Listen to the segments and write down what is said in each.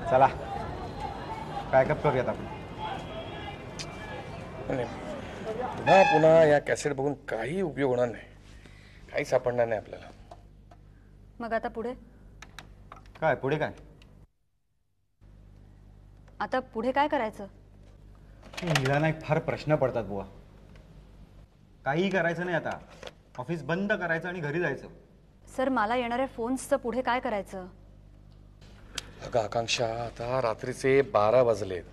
चला पॅकअप करूयात आपण. पुन्हा पुन्हा या कॅसेट बघून काही उपयोग होणार नाही, काही सापडणार नाही आपल्याला. मग आता पुढे काय? पुढे काय? आता पुढे काय करायचं? मुलांना एक फार प्रश्न पडतात बुवा. काही करायचं नाही, आता ऑफिस बंद करायचं आणि घरी जायचं. सर, मला येणाऱ्या फोन्सचं पुढे काय करायचं? अगं आकांक्षा, आता रात्रीचे 12 वाजलेत.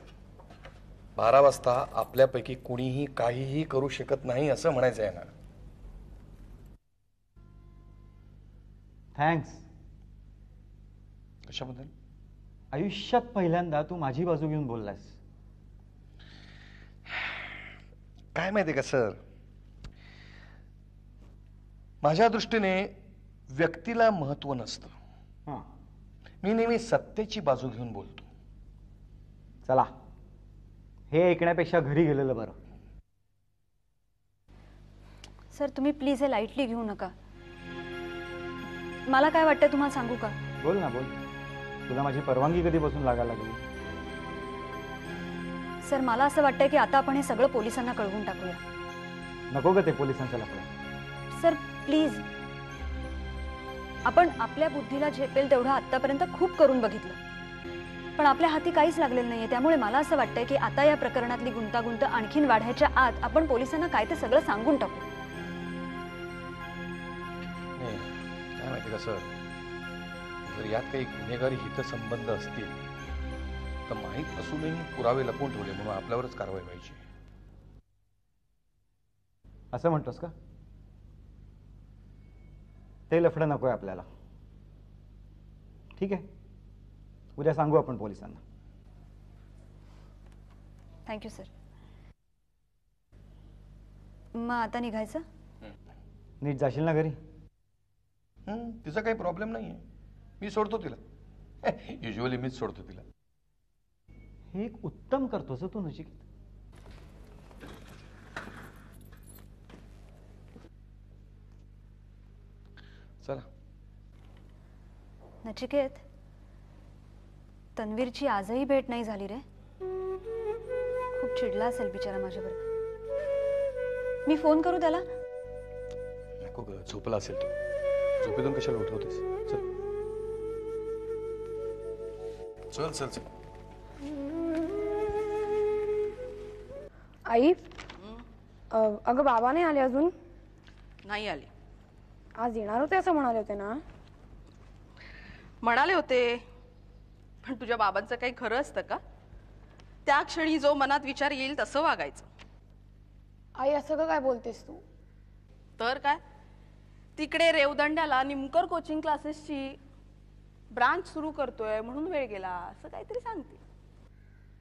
12 वाजता आपल्यापैकी कुणीही काहीही करू शकत नाही असं म्हणायचं आहे ना. थँक्स. कशाबद्दल? आयुष्यात पहिल्यांदा तू माझी बाजू घेऊन बोललास. काय माहिती का सर, माझ्या दृष्टीने व्यक्तीला महत्व नसतं. मी नेहमी सत्तेची बाजू घेऊन बोलतो. चला, हे ऐकण्यापेक्षा घरी गेलेलं बरं. सर, तुम्ही प्लीज हे लाईटली घेऊ नका. मला काय वाटतं तुम्हाला सांगू का? बोल ना, बोल. तुला माझी परवानगी कधीपासून लागायला लागली? सर, मला असं वाटतंय की आता आपण हे सगळं पोलिसांना कळवून टाकूया. नको ग ते पोलिसांचा लफडा. सर प्लीज, आपण आपल्या बुद्धीला झेपेल तेवढं आतापर्यंत खूप करून बघितलं, पण आपल्या हाती काहीच लागलेलं नाहीये. त्यामुळे मला असं वाटतंय की आता या प्रकरणातली गुंतागुंत आणखीन वाढायच्या आत आपण पोलिसांना काय ते सगळं सांगून टाकू. काय माहिती का सर, जर यात काही गुन्हेगारी हितसंबंध असतील तर माहीत असूनही पुरावे लपवून ठेवले म्हणून आपल्यावरच कारवाई व्हायची. असं म्हणतोस का? ते लफडं नकोय आपल्याला. ठीक आहे, उद्या सांगू आपण पोलिसांना. Thank you sir. मग आता निघायचं? नीट जाशील ना घरी? तिचा काही प्रॉब्लेम नाहीये, मी सोडतो तिला. युजली मीच सोडतो तिला. हे एक उत्तम करतोस तू नचिकेत. चला. नचिकेत, तन्वीरची आजही भेट नाही झाली रे. खूप चिडला असेल बिचारा माझ्याबरोबर. मी फोन करू त्याला? नको ग, झोपला असेल तो. झोपेतून कशाला उठवतेस? चल चल चल चल. आई, अगं बाबा नाही आले अजून? नाही आले. आज येणार होते असं म्हणाले होते ना? म्हणाले होते, पण तुझ्या बाबांचं काही खरं असतं का? त्या क्षणी जो मनात विचार येईल तसं वागायचं. आई, असं का काय बोलतेस तू? तर काय, तिकडे रेवदंड्याला निमकर कोचिंग क्लासेसची ब्रांच सुरू करतोय म्हणून वेळ गेला असं काहीतरी सांगते.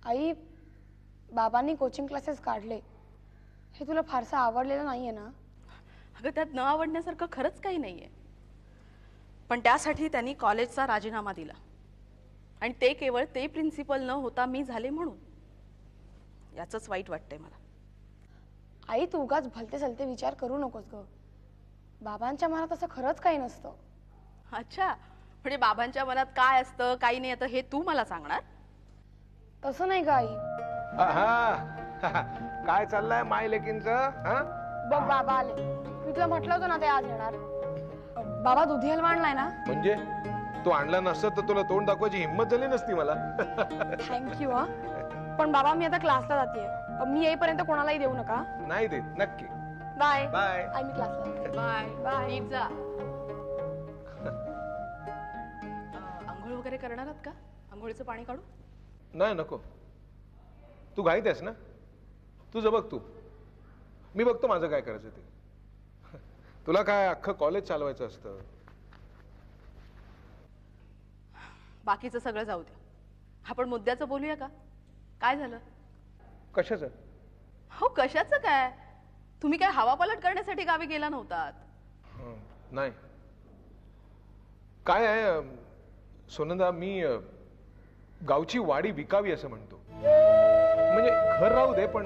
आई, बाबांनी कोचिंग क्लासेस काढले हे तुला फारसं आवडलेलं नाहीये ना? अगं, त्यात न आवडण्यासारखं खरंच काही नाहीये, पण त्यासाठी त्यांनी कॉलेजचा राजीनामा दिला आणि ते केवळ ते प्रिन्सिपल न होता मी झाले म्हणून. याचंच वाईट वाटतंय मला. आई, तू उगाच भलते सलते विचार करू नकोस ग. बाबांच्या मनात असं खरंच काही नसतं. अच्छा, म्हणजे बाबांच्या मनात काय असतं काही नाही आता हे तू मला सांगणार? तसं नाही ग आई. काय चाललंय माय लेकींचं? बघ, बाबा आले. मी तुला म्हटलं होतं ना ते आज येणार. बाबा दुधी हलवा आणलाय ना? म्हणजे तू आणला नसत तर तुला तोंड दाखवायची हिंमत झाली नसती मला. थँक्यू. पण बाबा, मी आता क्लासला जातेय. मी येईपर्यंत कोणालाही देऊ नका. नाही देत, नक्की. Bye bye. आई, मी क्लासला जाते. Bye bye. नीट जा. आंघोळ वगैरे करणार आहात का? आंघोळीचं पाणी काढू? नाही, नको. तू घाईत आहेस ना? तुझं बघ तू. मी बघतो माझं काय करायचं ते. तुला काय अख्खं कॉलेज चालवायचं असतं. बाकीचं सगळं जाऊ द्या, आपण मुद्द्याचं बोलूया का? काय झालं? कशाचं? हो कशाचं काय, तुम्ही काय हवापालट करण्यासाठी गावी गेला नव्हतात? नाही. काय आहे सुनंदा, मी गावची वाडी विकावी असं म्हणतो. म्हणजे घर राहू दे पण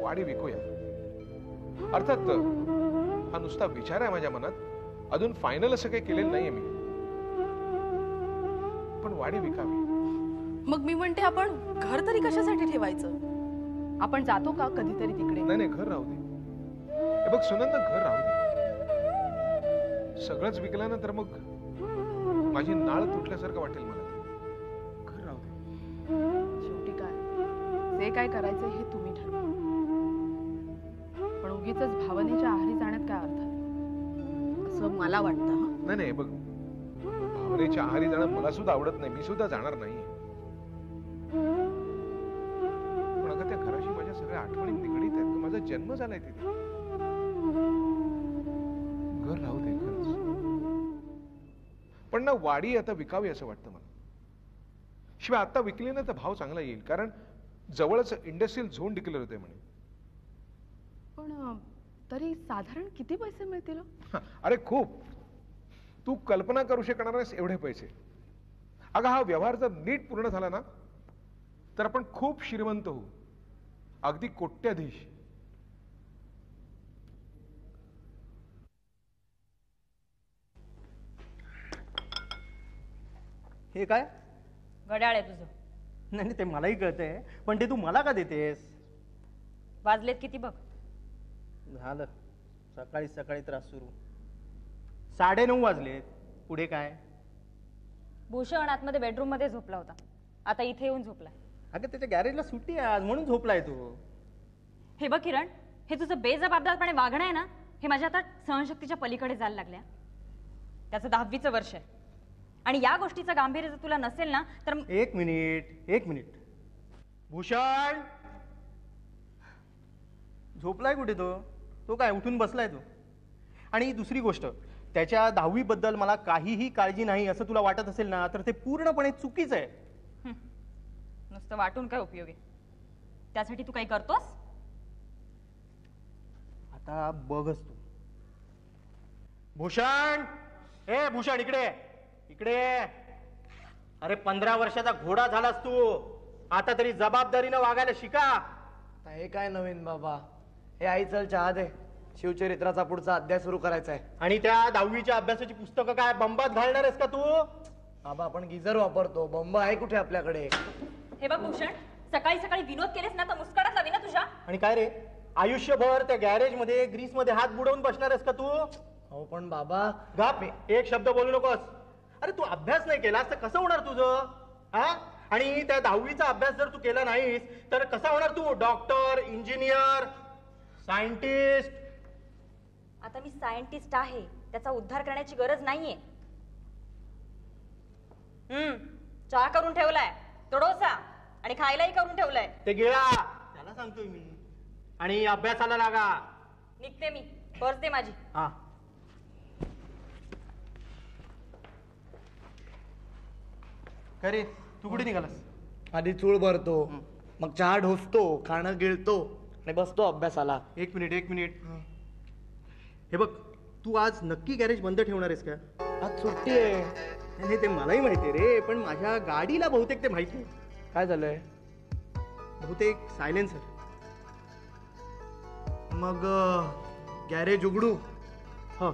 वाडी विकूया. अर्थात हा नुसता विचार आहे माझ्या मनात, अजून फायनल असं काही केलेलं नाहीये मी, पण वाडी विकावी. मग मी म्हणते आपण घर तरी कशासाठी ठेवायचं? आपण जातो का कधीतरी तिकडे? नाही घर राहू दे. हे बघ सुनंदा, घर राहू दे. सगळंच विकलं ना तर मग माझी नाळ तुटल्यासारखं वाटेल मला. घर राहू दे. शेवटी काय, जे काय करायचं हे तुम्ही ठरवा, पण उगीच भावनेच्या आहारी जाण्यात काय अर्थ आहे असं मला वाटतं. हं? नाही बघ, भावनेच्या आहारी जाणं मला सुद्धा आवडत नाही, मी सुद्धा जाणार नाही. पण अगं त्या घराशी माझ्या सगळ्या आठवणी निगडीत आहेत. माझा जन्म झालाय तिथे. घर राहू दे खरंच, पण ना वाडी आता विकावी असं वाटतं मला. शिवाय आता विकली ना तर भाव चांगला येईल, कारण जवळच इंडस्ट्रियल झोन डिक्लेअर होते म्हणे. पण तरी साधारण किती पैसे मिळतील? अरे खूप. तू कल्पना करू शकणार नाहीस एवढे पैसे. अगं हा व्यवहार जर नीट पूर्ण झाला ना तर आपण खूप श्रीमंत होऊ, अगदी कोट्याधीश. हे काय? घड्याळ आहे तुझं. नाही ते मलाही कळतंय, पण ते तू मला का देतेस? वाजलेत किती बघ. झालं सकाळी सकाळी त्रास सुरू. 9:30 वाजलेत. पुढे काय? भूषण आतमध्ये बेडरूम मध्ये झोपला होता, आता इथे येऊन झोपलाय. अगं त्याच्या गॅरेजला सुट्टी आहे आज, म्हणून झोपलाय तो. हे बघ किरण, हे तुझं बेजबाबदारपणे वागणं आहे ना, हे माझ्या आता सहनशक्तीच्या पलीकडे जायला लागल्या. त्याचं 10वीचं वर्ष आहे आणि या गोष्टीचं गांभीर्य जर तुला नसेल ना तर एक मिनिट. भूषण झोपलाय कुठे तो काय उठून बसलाय तो? आणि दुसरी गोष्ट, त्याच्या 10वी बद्दल मला काहीही काळजी नाही असं तुला वाटत असेल ना तर ते पूर्णपणे चुकीचं आहे. नुसतं वाटून काय उपयोग आहे? त्यासाठी तू काही करतोस? आता बघच तू. भूषण, ए भूषण इकडे अरे 15 वर्षाचा घोडा झालास तू, आता तरी जबाबदारीनं वागायला शिका. हे काय नवीन बाबा? हे आई चल चहा दे, शिवचरित्राचा पुढचा अध्याय सुरू करायचा आहे. आणि त्या 10वीच्या अभ्यासाची पुस्तकं काय बंबात घालणार आहेस का तू? बाबा आपण गिझर वापरतो, बंब आहे कुठे आपल्याकडे? हे बघ भूषण, सकाळी सकाळी विनोद केलेस ना तर मुस्कटात लावी ना तुझ्या. आणि काय रे, आयुष्यभर त्या गॅरेज मध्ये ग्रीस मध्ये हात बुडवून बसणार आहेस का तू? हो पण बाबा, गाप, एक शब्द बोलू नकोस. अरे तू अभ्यास नाही केलास तर कसं होणार तुझं? हा? आणि त्या 10वीचा अभ्यास जर तू केला नाहीस तर कसा होणार तू? Doctor, engineer, scientist? आता मी सायंटिस्ट आहे, त्याचा उद्धार करण्याची गरज नाहीये. चहा करून ठेवलाय, तो डोसा, आणि खायलाही करून ठेवलाय. ते गिळा, त्याला सांगतोय मी. आणि अभ्यासाला लागा. निघते मी, पर्स दे माझी. हा. काय रे, तू कुठे निघालास? आधी चूळ भरतो, मग चहा ढोसतो, खाणं गिळतो आणि बसतो अभ्यासाला. एक मिनिट. हे बघ, तू आज नक्की गॅरेज बंद ठेवणार आहेस का? आज सुट्टी आहे. नाही ते मलाही माहिती रे, पण माझ्या गाडीला बहुतेक ते माहिती आहे. काय झालंय? बहुतेक सायलेन्सर. मग गॅरेज उघडू? हो.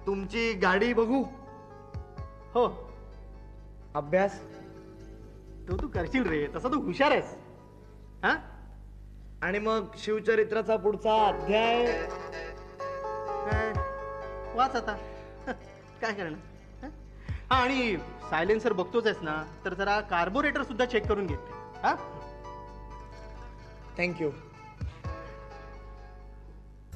तुमची गाडी बघू? हो. अभ्यास? तो तू करशील रे, तसा तू हुशार आहेस. हा? आणि मग शिवचरित्राचा पुढचा अध्याय? काय वाच आता. काय करणार? हा, आणि सायलेन्सर बघतोच आहेस ना, तर जरा कार्बोरेटर सुद्धा चेक करून घे. हा? Thank you.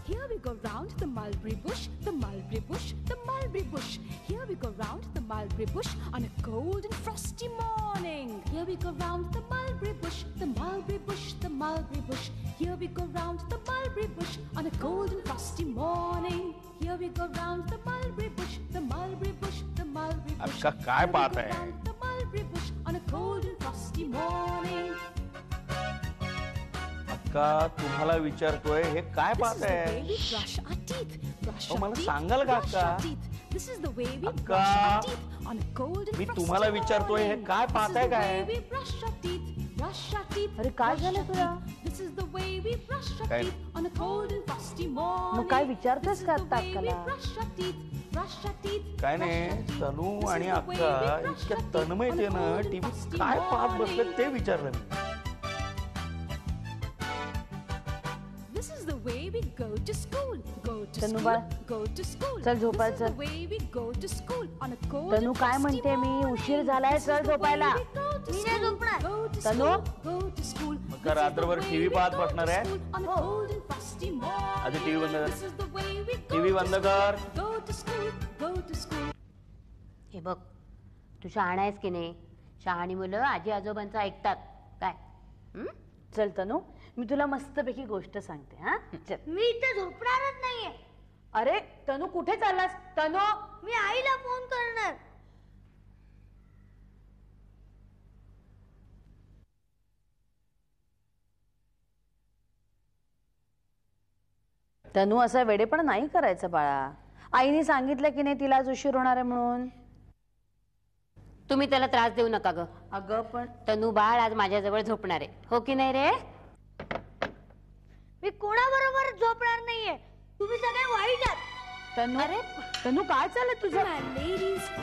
Here we go round the mulberry bush, the mulberry bush, the mulberry bush. Here we go round the mulberry bush on a cold and frosty morning. Here we go round the mulberry bush, the mulberry bush, the mulberry bush. Here we go round the mulberry bush on a cold and frosty morning. Here we go round the mulberry bush, the mulberry bush, the mulberry bush. अक्का काय पाहत आहे? The mulberry bush on a cold and frosty morning. अक्का तुम्हाला विचारतोय हे काय This is the पाहताय? way we brush our teeth. Brush अहो, our मला teeth. सांगाल का, Brush अक्का? our teeth. This is the way we अक्का, brush our teeth on a cold and me frosty तुम्हाला विचारतोय, हे morning. काय This is पाहताय the way काय? we brush our teeth. Brush our teeth. अरे, काय brush झालं our तुला? teeth. This is the way we brush our काय? teeth on a cold and frosty morning. मग काय विचारतोयस This is का the आता way we अक्काला? brush our teeth. Brush our teeth. काय brush नाही our teeth. तनू This आणि is the way अक्का we brush इतक्या our teeth on a तन्मयतेनं cold and TV frosty काय पाहत morning. बसले ते विचारलं मी. This is the way we go to school. Go to Tanu school. Bal, Go to school. चल This झोपायचं. is the way we go to school on a cold Tanu and काय frosty म्हणते मी morning. उशीर झालाय This is चल the way झोपायला. we go to school. Go to Tanu? school. Go to school. मग This का is the रात्रभर way TV we पाहत go to बसणार आहे? school on a cold and frosty morning. आधी टीव्ही बंद कर. This is the way we go TV to बंद school. कर. Go to school. Go to school. हे बघ तू शहाणा आहेस की नाही. शहाणी मुलं आजी आजोबांचं ऐकतात काय. चल तनू मी तुला मस्तपैकी गोष्ट सांगते हा चल. मी इथे झोपणारच नाहीये. अरे तनू कुठे चाललास तनू? मी आईला फोन करणार. तनू असा वेडेपण नाही करायचं बाळा. आईने सांगितलं की नाही तिला आज उशीर होणार आहे म्हणून. तुम्ही त्याला त्रास देऊ नका ग. अगं पण तनू बाळ आज माझ्याजवळ झोपणार आहे हो की नाही रे. मी कोणाबरोबर झोपणार नाहीये. तुम्ही सगळे वाईट आहात. तनू अरे तनू काय चाललं तुझं?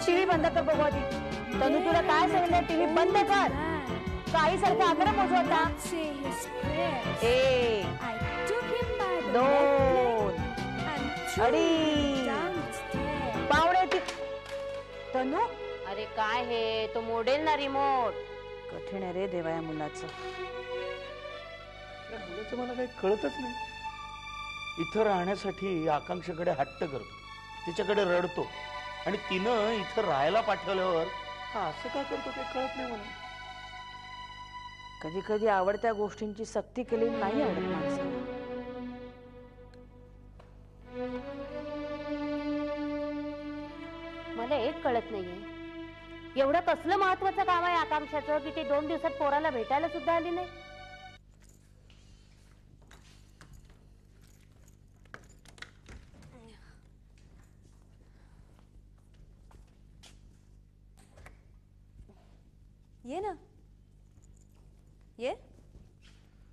टीव्ही बंद कर बघू आधी. तनू तुला काय सांगितलं टीव्ही बंद कर. काही सारखं आग्रह मोजू आता. एक दोन अडीच पावणे तीन. तनू अरे काय हे तो मोडेल ना रिमोट. कठीण आहे रे देवा या मुलाचं. या मुलाचं मला काही कळतच नाही. इथं राहण्यासाठी आकांक्षेकडे हट्ट करतो, तिच्याकडे रडतो आणि तिनं इथं राहायला पाठवल्यावर हा असं का करतो ते कळत नाही मला. कधी कधी आवडत्या गोष्टींची सक्ती केली नाही आवडत माणसाला. मला एक कळत नाहीये एवढं कसलं महत्वाचं काम आहे आकांक्षाचं की ते 2 दिवसात पोराला भेटायला सुद्धा आली नाही. ये ना ये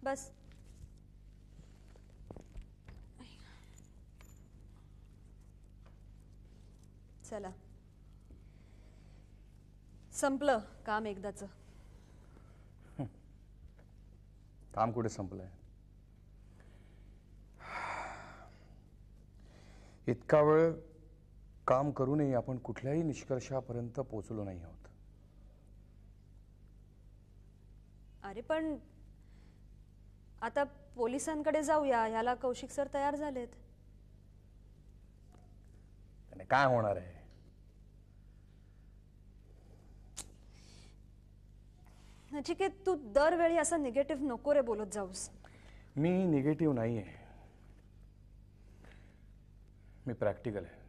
बस. चला संपलं काम एकदाचं. काम कुठे संपलंय. इतका वेळ काम करूनही आपण कुठल्याही निष्कर्षापर्यंत पोहोचलो नाही आहोत. अरे पण आता पोलिसांकडे जाऊया ह्याला कौशिक सर तयार झालेत. त्याने काय होणार आहे. नचिकेत तू दरवेळी असं निगेटिव्ह नको रे बोलत जाऊस. मी निगेटिव्ह नाहीये, मी प्रॅक्टिकल आहे.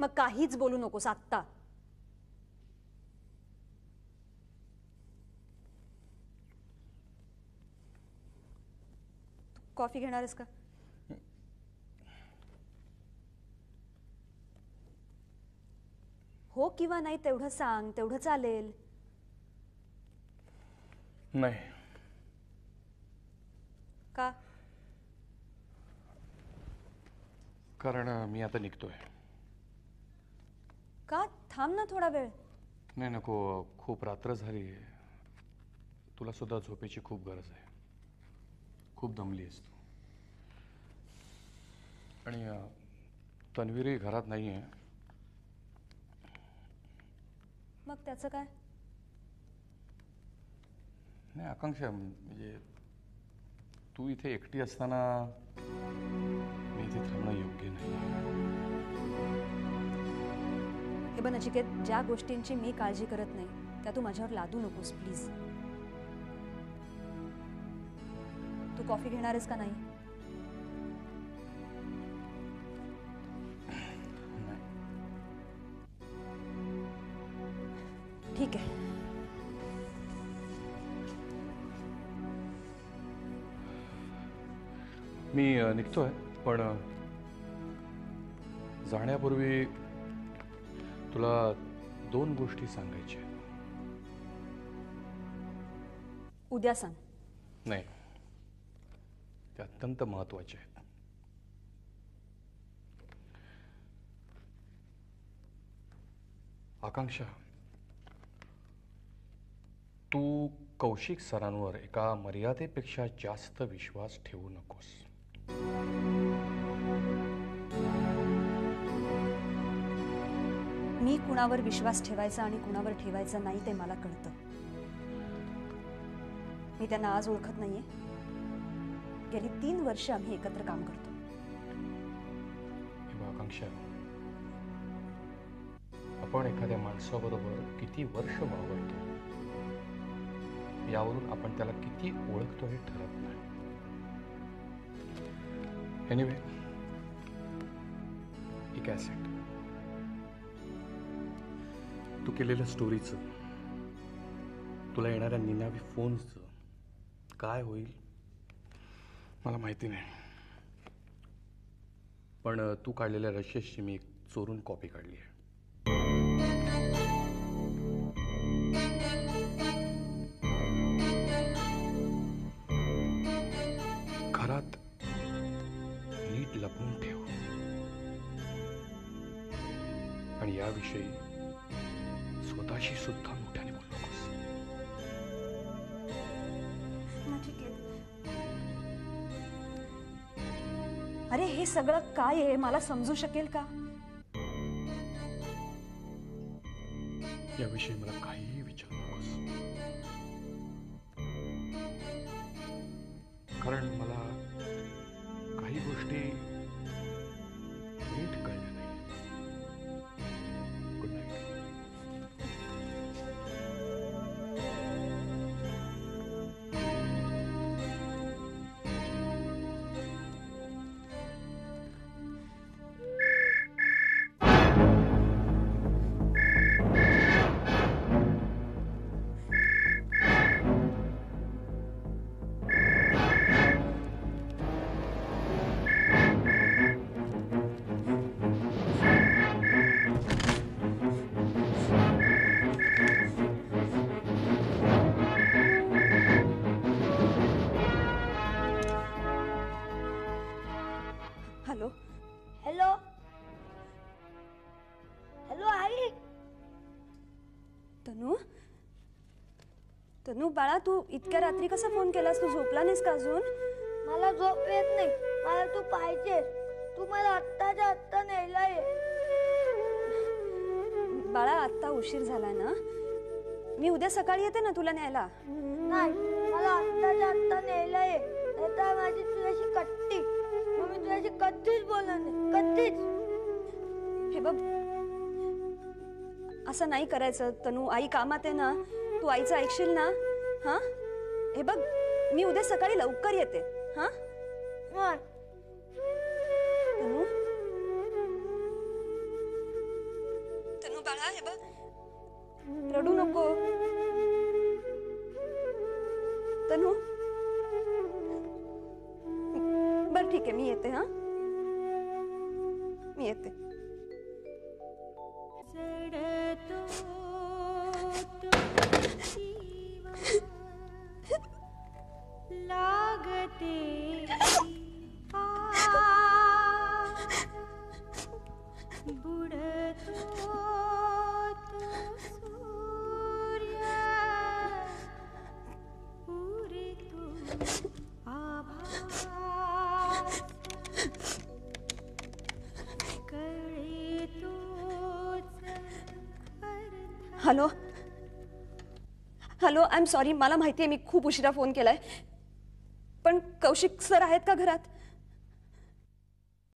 मग काहीच बोलू नकोस आत्ता. कॉफी घेणार आहेस का? हो किंवा नाही तेवढं सांग, तेवढं चालेल. नाही. का? कारण मी आता निघतोय. का? थांब ना थोडा वेळ. नाही नको, खूप रात्र झाली. तुला सुद्धा झोपेची खूप गरज आहे. खूप दमली आहेस तू. आणि तन्वीरही घरात नाहीये. मग त्याचं काय? नाही आकांक्षा, म्हणजे तू इथे एकटी असताना मी इथे थांबणं योग्य नाही. हे बघ नचिकेत, ज्या गोष्टींची मी काळजी करत नाही त्या तू माझ्यावर लादू नकोस प्लीज. तू कॉफी घेणार आहेस का नाही? ठीक आहे. मी निघतोय, पण जाण्यापूर्वी तुला 2 गोष्टी सांगायच्या आहेत. उद्या सांग. नाही, ते अत्यंत महत्वाचे आहेत. आकांक्षा, तू कौशिक सरांवर एका मर्यादेपेक्षा जास्त विश्वास ठेवू नकोस. मी कुणावर विश्वास ठेवायचा आणि कुणावर ठेवायचा नाही ते मला कळतं. मी त्यांना आज ओळखत नाहीये. गेली 3 वर्ष आम्ही एकत्र काम करतो. आकांक्षा, आपण एखाद्या माणसाबरोबर किती वर्ष वावरतो यावरून आपण त्याला किती ओळखतो हे ठरत नाही. एनिवे, एक ॲसेट. तू केलेल्या स्टोरीचं, तुला येणाऱ्या निनावी फोन्सचं काय होईल मला माहिती नाही, पण तू काढलेल्या रशेसची मी एक चोरून कॉपी काढली आहे. घरात नीट लपवून ठेव आणि याविषयी स्वतःशी सुद्धा मोठ्याने बोलू नकोस. अरे हे सगळं काय आहे मला समजू शकेल का? याविषयी मला काहीही विचारू नकोस, कारण मला काही गोष्टी नीट कळल्या नाही. Good night. Hello hello hello आई. तनू, तनू बाळा, तू इतक्या रात्री कसा फोन केलास? तू झोपला नाहीस का अजून? मला झोप येत नाही. मला तू पाहिजे. तू मला आत्ताच्या आत्ता न्यायला ये. बाळा, आत्ता उशीर झालाय ना. मी उद्या सकाळी येते ना तुला न्यायला. नाही, मला आत्ताच्या आत्ता न्यायला ये. नाहीतर माझी तुझ्याशी कट्टी. मग मी तुझ्याशी कधीच बोलणार नाही, कधीच. हे बघ, असं नाही करायचं तनू. आई कामात आहे ना. तू आईचं ऐकशील ना? हा, हे बघ, मी उद्या सकाळी लवकर येते. हा तनू, तनू बाळा, हे बघ, रडू नको. तनू, बर ठीक आहे, मी येते. हा, मी येते. Hello hello, I am sorry. मला माहिती आहे मी खूप उशिरा फोन केलाय, पण कौशिक सर आहेत का घरात?